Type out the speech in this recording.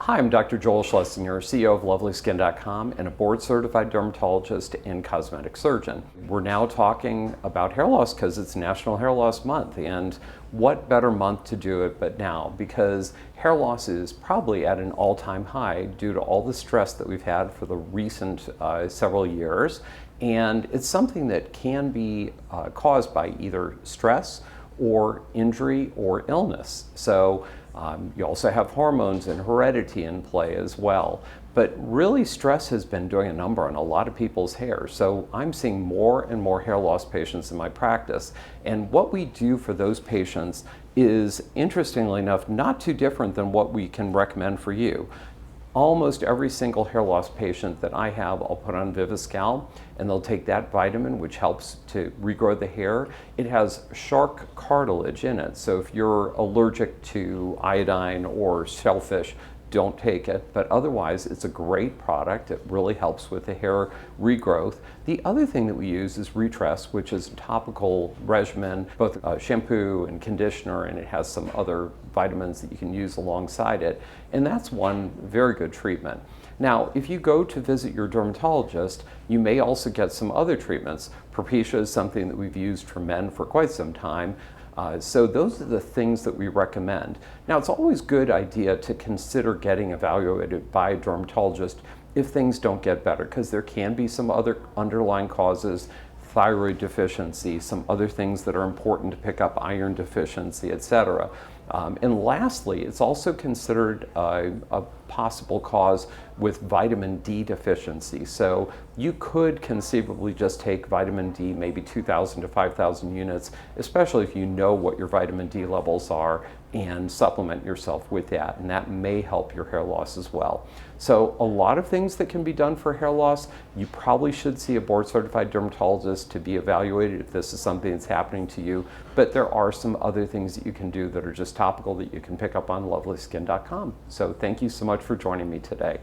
Hi, I'm Dr. Joel Schlessinger, CEO of LovelySkin.com and a board-certified dermatologist and cosmetic surgeon. We're now talking about hair loss because it's National Hair Loss Month, and what better month to do it but now, because hair loss is probably at an all-time high due to all the stress that we've had for the recent several years, and it's something that can be caused by either stress or injury or illness. So you also have hormones and heredity in play as well. But really, stress has been doing a number on a lot of people's hair. So I'm seeing more and more hair loss patients in my practice. And what we do for those patients is, interestingly enough, not too different than what we can recommend for you. Almost every single hair loss patient that I have, I'll put on Viviscal, and they'll take that vitamin, which helps to regrow the hair. It has shark cartilage in it, so if you're allergic to iodine or shellfish, don't take it, but otherwise it's a great product. It really helps with the hair regrowth. The other thing that we use is Retress, which is a topical regimen, both shampoo and conditioner, and it has some other vitamins that you can use alongside it, and that's one very good treatment. Now, if you go to visit your dermatologist, you may also get some other treatments. Propecia is something that we've used for men for quite some time. So those are the things that we recommend. Now, it's always a good idea to consider getting evaluated by a dermatologist if things don't get better, because there can be some other underlying causes, thyroid deficiency, some other things that are important to pick up, iron deficiency, etc. And lastly, it's also considered a possible cause with vitamin D deficiency. So you could conceivably just take vitamin D, maybe 2,000 to 5,000 units, especially if you know what your vitamin D levels are, and supplement yourself with that, and that may help your hair loss as well. So a lot of things that can be done for hair loss. You probably should see a board-certified dermatologist to be evaluated if this is something that's happening to you, but there are some other things that you can do that are just topical that you can pick up on LovelySkin.com. So thank you so much for joining me today.